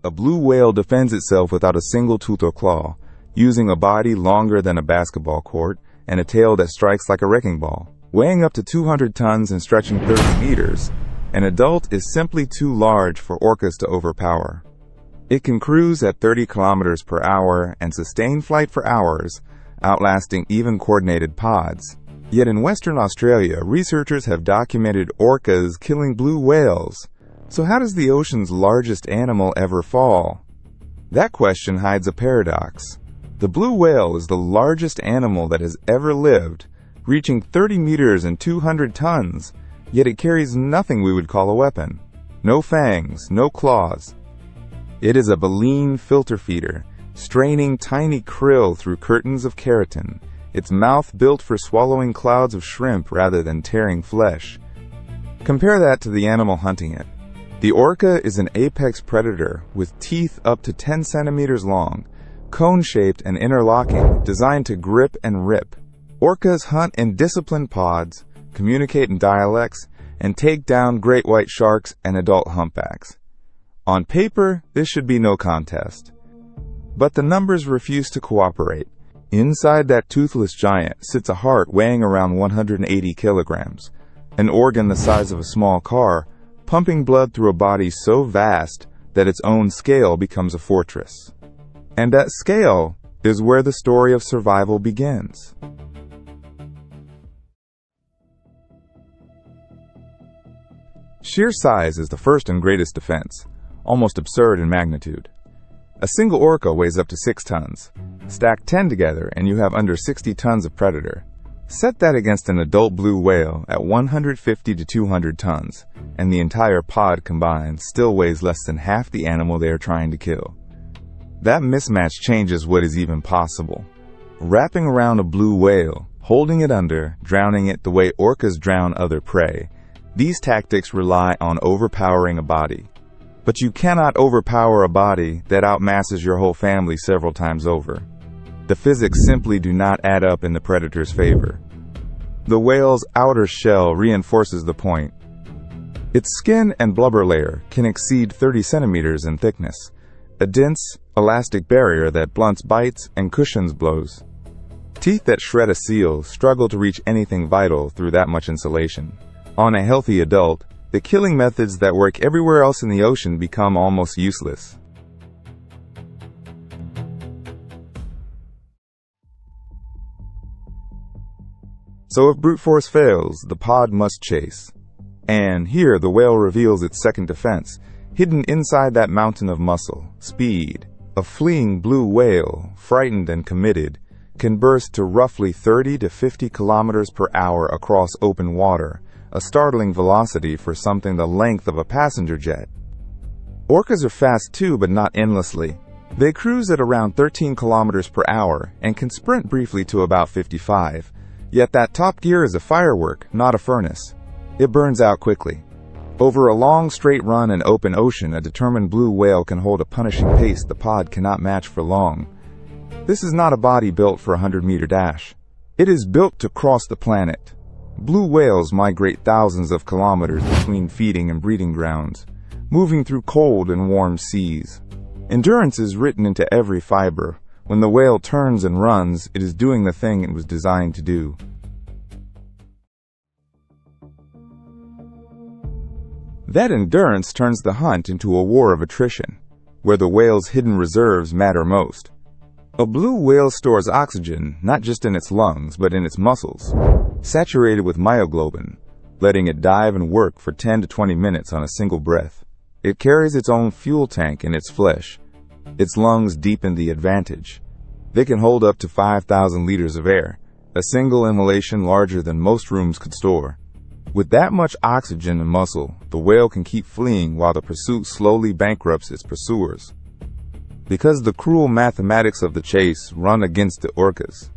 A blue whale defends itself without a single tooth or claw, using a body longer than a basketball court and a tail that strikes like a wrecking ball. Weighing up to 200 tons and stretching 30 meters, an adult is simply too large for orcas to overpower. It can cruise at 30 kilometers per hour and sustain flight for hours, outlasting even coordinated pods. Yet in Western Australia, researchers have documented orcas killing blue whales. So how does the ocean's largest animal ever fall? That question hides a paradox. The blue whale is the largest animal that has ever lived, reaching 30 meters and 200 tons, yet it carries nothing we would call a weapon. No fangs, no claws. It is a baleen filter feeder, straining tiny krill through curtains of keratin, its mouth built for swallowing clouds of shrimp rather than tearing flesh. Compare that to the animal hunting it. The orca is an apex predator with teeth up to 10 centimeters long, cone-shaped and interlocking, designed to grip and rip. Orcas hunt in disciplined pods, communicate in dialects, and take down great white sharks and adult humpbacks. On paper, this should be no contest. But the numbers refuse to cooperate. Inside that toothless giant sits a heart weighing around 180 kilograms, an organ the size of a small car, pumping blood through a body so vast that its own scale becomes a fortress. And that scale is where the story of survival begins. Sheer size is the first and greatest defense, almost absurd in magnitude. A single orca weighs up to 6 tons. Stack 10 together and you have under 60 tons of predator. Set that against an adult blue whale at 150 to 200 tons, and the entire pod combined still weighs less than half the animal they are trying to kill. That mismatch changes what is even possible. Wrapping around a blue whale, holding it under, drowning it the way orcas drown other prey, these tactics rely on overpowering a body. But you cannot overpower a body that outmasses your whole family several times over. The physics simply do not add up in the predator's favor. The whale's outer shell reinforces the point. Its skin and blubber layer can exceed 30 centimeters in thickness, a dense, elastic barrier that blunts bites and cushions blows. Teeth that shred a seal struggle to reach anything vital through that much insulation. On a healthy adult, the killing methods that work everywhere else in the ocean become almost useless. So if brute force fails, the pod must chase. And here the whale reveals its second defense, hidden inside that mountain of muscle: speed. A fleeing blue whale, frightened and committed, can burst to roughly 30 to 50 kilometers per hour across open water, a startling velocity for something the length of a passenger jet. Orcas are fast too, but not endlessly. They cruise at around 13 kilometers per hour and can sprint briefly to about 55. Yet that top gear is a firework, not a furnace. It burns out quickly. Over a long straight run in open ocean, a determined blue whale can hold a punishing pace the pod cannot match for long. This is not a body built for a 100-meter dash. It is built to cross the planet. Blue whales migrate thousands of kilometers between feeding and breeding grounds, moving through cold and warm seas. Endurance is written into every fiber. When the whale turns and runs, it is doing the thing it was designed to do. That endurance turns the hunt into a war of attrition, where the whale's hidden reserves matter most. A blue whale stores oxygen not just in its lungs, but in its muscles, saturated with myoglobin, letting it dive and work for 10 to 20 minutes on a single breath. It carries its own fuel tank in its flesh. Its lungs deepen the advantage. They can hold up to 5,000 liters of air, a single inhalation larger than most rooms could store. With that much oxygen and muscle, the whale can keep fleeing while the pursuit slowly bankrupts its pursuers. Because the cruel mathematics of the chase run against the orcas.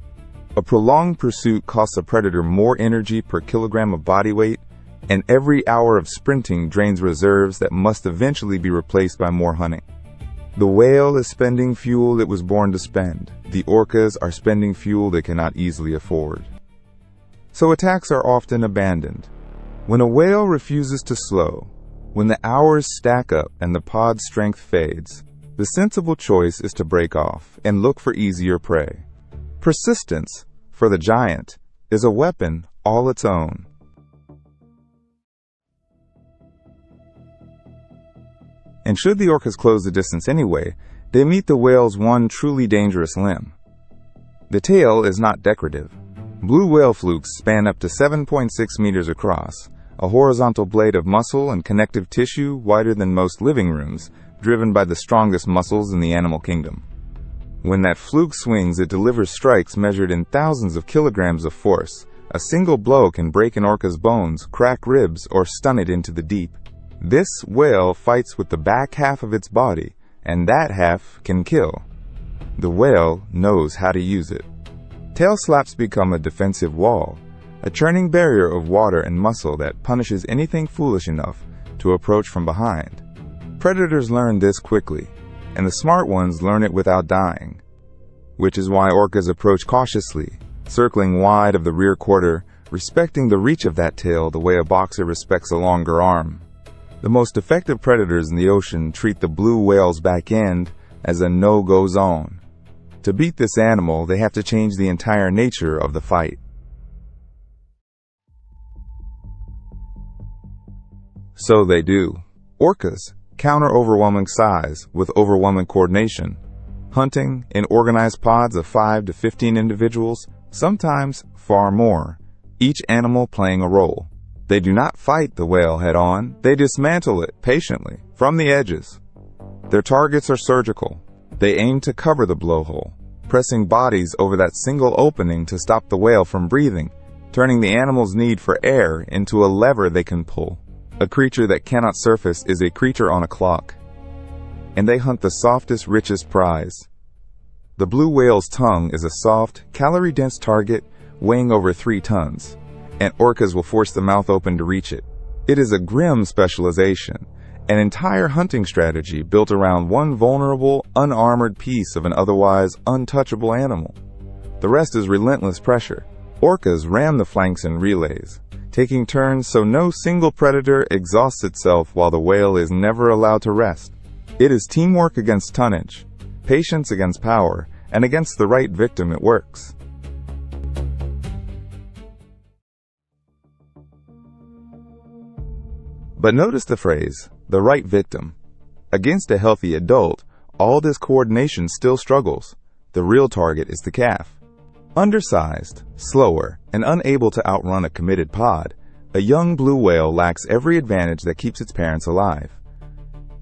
A prolonged pursuit costs a predator more energy per kilogram of body weight, and every hour of sprinting drains reserves that must eventually be replaced by more hunting. The whale is spending fuel it was born to spend. The orcas are spending fuel they cannot easily afford. So attacks are often abandoned. When a whale refuses to slow, when the hours stack up and the pod's strength fades, The sensible choice is to break off and look for easier prey. Persistence, for the giant, is a weapon all its own. And should the orcas close the distance anyway, they meet the whale's one truly dangerous limb. The tail is not decorative. Blue whale flukes span up to 7.6 meters across, a horizontal blade of muscle and connective tissue wider than most living rooms, driven by the strongest muscles in the animal kingdom. When that fluke swings, it delivers strikes measured in thousands of kilograms of force. A single blow can break an orca's bones, crack ribs, or stun it into the deep. This whale fights with the back half of its body, and that half can kill. The whale knows how to use it. Tail slaps become a defensive wall, a churning barrier of water and muscle that punishes anything foolish enough to approach from behind. Predators learn this quickly, and the smart ones learn it without dying, which is why orcas approach cautiously, circling wide of the rear quarter, respecting the reach of that tail the way a boxer respects a longer arm. The most effective predators in the ocean treat the blue whale's back end as a no-go zone. To beat this animal, they have to change the entire nature of the fight. So they do. Orcas counter overwhelming size with overwhelming coordination, hunting in organized pods of 5 to 15 individuals, sometimes far more, each animal playing a role. They do not fight the whale head-on, they dismantle it patiently from the edges. Their targets are surgical. They aim to cover the blowhole, pressing bodies over that single opening to stop the whale from breathing, turning the animal's need for air into a lever they can pull. A creature that cannot surface is a creature on a clock. And they hunt the softest, richest prize. The blue whale's tongue is a soft, calorie-dense target weighing over 3 tons, and orcas will force the mouth open to reach it. It is a grim specialization, an entire hunting strategy built around one vulnerable, unarmored piece of an otherwise untouchable animal. The rest is relentless pressure. Orcas ram the flanks in relays, taking turns so no single predator exhausts itself while the whale is never allowed to rest. It is teamwork against tonnage, patience against power, and against the right victim it works. But notice the phrase, the right victim. Against a healthy adult, all this coordination still struggles. The real target is the calf. Undersized, slower, and unable to outrun a committed pod, a young blue whale lacks every advantage that keeps its parents alive.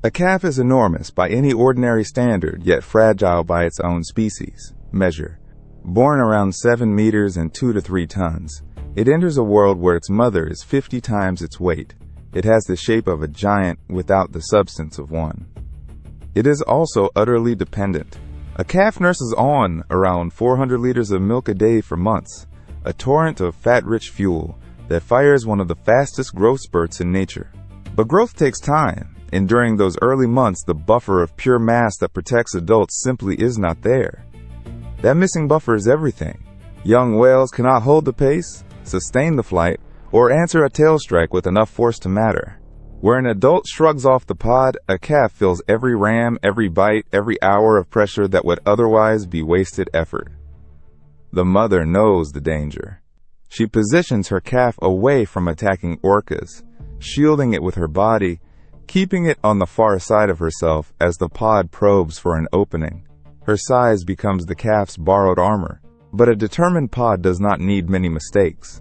A calf is enormous by any ordinary standard, yet fragile by its own species measure. Born around 7 meters and 2 to 3 tons, it enters a world where its mother is 50 times its weight. It has the shape of a giant without the substance of one. It is also utterly dependent. A calf nurses on around 400 liters of milk a day for months, a torrent of fat-rich fuel that fires one of the fastest growth spurts in nature. But growth takes time, and during those early months, the buffer of pure mass that protects adults simply is not there. That missing buffer is everything. Young whales cannot hold the pace, sustain the flight, or answer a tail strike with enough force to matter. Where an adult shrugs off the pod, a calf feels every ram, every bite, every hour of pressure that would otherwise be wasted effort. The mother knows the danger. She positions her calf away from attacking orcas, shielding it with her body, keeping it on the far side of herself as the pod probes for an opening. Her size becomes the calf's borrowed armor, but a determined pod does not need many mistakes.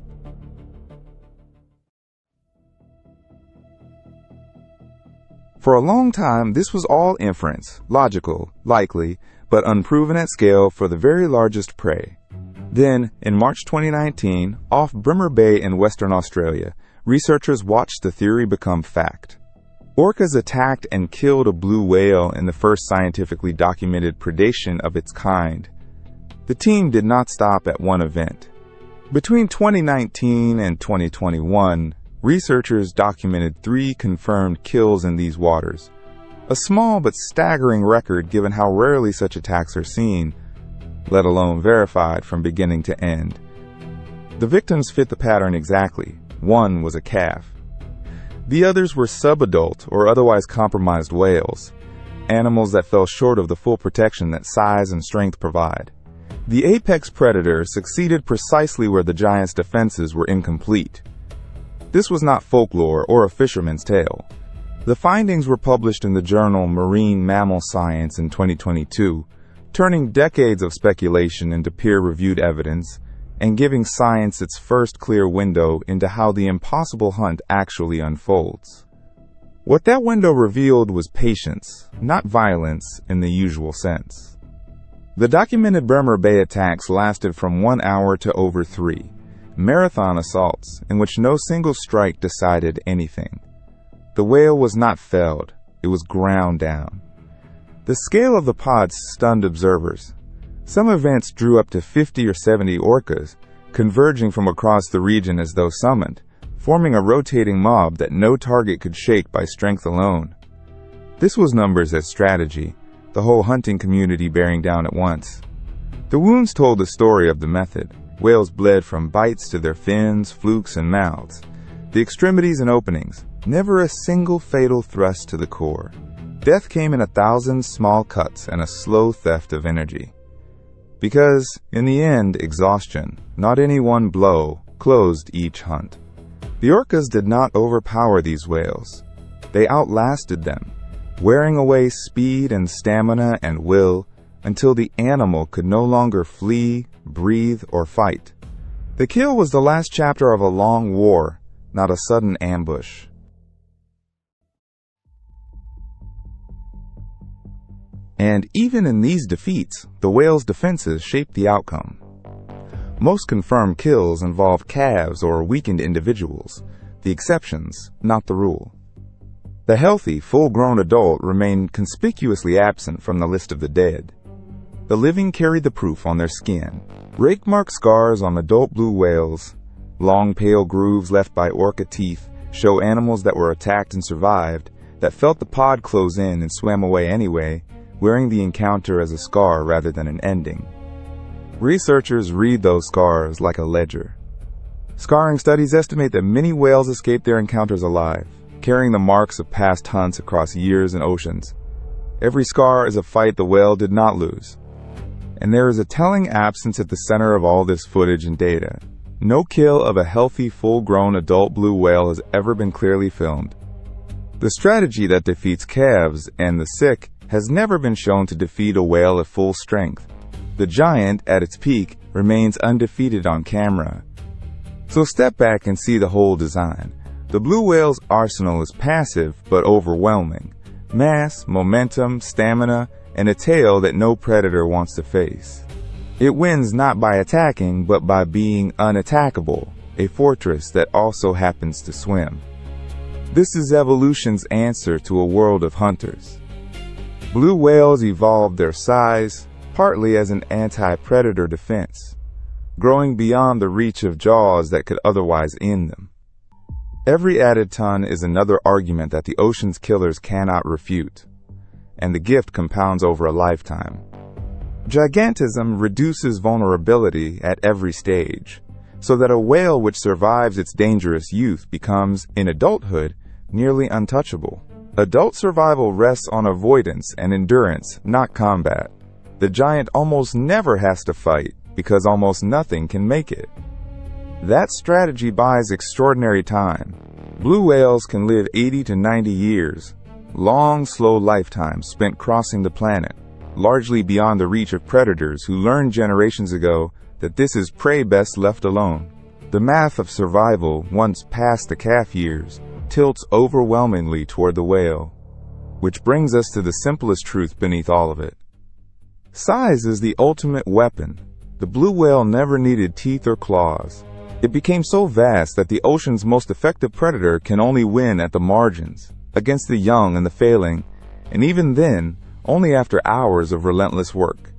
For a long time, this was all inference, logical, likely, but unproven at scale for the very largest prey. Then, in March 2019, off Bremer Bay in Western Australia, researchers watched the theory become fact. Orcas attacked and killed a blue whale in the first scientifically documented predation of its kind. The team did not stop at one event. Between 2019 and 2021, researchers documented 3 confirmed kills in these waters, a small but staggering record given how rarely such attacks are seen, let alone verified from beginning to end. The victims fit the pattern exactly. One was a calf. The others were subadult or otherwise compromised whales. animals that fell short of the full protection that size and strength provide. The apex predator succeeded precisely where the giant's defenses were incomplete. This was not folklore or a fisherman's tale. The findings were published in the journal Marine Mammal Science in 2022, turning decades of speculation into peer-reviewed evidence and giving science its first clear window into how the impossible hunt actually unfolds. What that window revealed was patience, not violence in the usual sense. The documented Bremer Bay attacks lasted from 1 hour to over 3, marathon assaults in which no single strike decided anything. The whale was not felled, it was ground down. The scale of the pods stunned observers. Some events drew up to 50 or 70 orcas, converging from across the region as though summoned, forming a rotating mob that no target could shake by strength alone. This was numbers as strategy, the whole hunting community bearing down at once. The wounds told the story of the method. Whales bled from bites to their fins, flukes, and mouths. The extremities and openings, never a single fatal thrust to the core. Death came in 1,000 small cuts and a slow theft of energy. Because, in the end, exhaustion, not any one blow, closed each hunt. The orcas did not overpower these whales. They outlasted them, wearing away speed and stamina and will until the animal could no longer flee, breathe, or fight. The kill was the last chapter of a long war, not a sudden ambush. And even in these defeats, the whale's defenses shaped the outcome. Most confirmed kills involved calves or weakened individuals, the exceptions, not the rule. The healthy, full-grown adult remained conspicuously absent from the list of the dead. The living carried the proof on their skin. Rake-mark scars on adult blue whales, long pale grooves left by orca teeth show animals that were attacked and survived, that felt the pod close in and swam away anyway, wearing the encounter as a scar rather than an ending. Researchers read those scars like a ledger. Scarring studies estimate that many whales escape their encounters alive, carrying the marks of past hunts across years and oceans. Every scar is a fight the whale did not lose. And there is a telling absence at the center of all this footage and data. No kill of a healthy, full-grown adult blue whale has ever been clearly filmed. The strategy that defeats calves and the sick has never been shown to defeat a whale at full strength. The giant, at its peak, remains undefeated on camera. So step back and see the whole design. The blue whale's arsenal is passive but overwhelming. Mass, momentum, stamina, and a tail that no predator wants to face. It wins not by attacking, but by being unattackable, a fortress that also happens to swim. This is evolution's answer to a world of hunters. Blue whales evolved their size, partly as an anti-predator defense, growing beyond the reach of jaws that could otherwise end them. Every added ton is another argument that the ocean's killers cannot refute, and the gift compounds over a lifetime. Gigantism reduces vulnerability at every stage, so that a whale which survives its dangerous youth becomes, in adulthood, nearly untouchable. Adult survival rests on avoidance and endurance, not combat. The giant almost never has to fight, because almost nothing can make it. That strategy buys extraordinary time. Blue whales can live 80 to 90 years, long, slow lifetimes spent crossing the planet, largely beyond the reach of predators who learned generations ago that this is prey best left alone. The math of survival, once past the calf years, tilts overwhelmingly toward the whale, which brings us to the simplest truth beneath all of it. Size is the ultimate weapon. The blue whale never needed teeth or claws. It became so vast that the ocean's most effective predator can only win at the margins, against the young and the failing, and even then, only after hours of relentless work.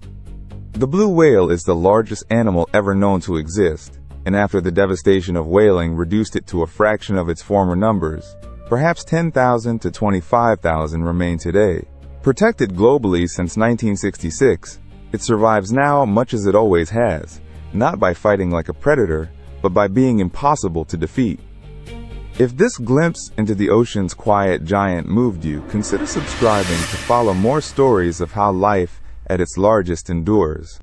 The blue whale is the largest animal ever known to exist, and after the devastation of whaling reduced it to a fraction of its former numbers, perhaps 10,000 to 25,000 remain today. Protected globally since 1966, it survives now much as it always has, not by fighting like a predator, but by being impossible to defeat. If this glimpse into the ocean's quiet giant moved you, consider subscribing to follow more stories of how life at its largest endures.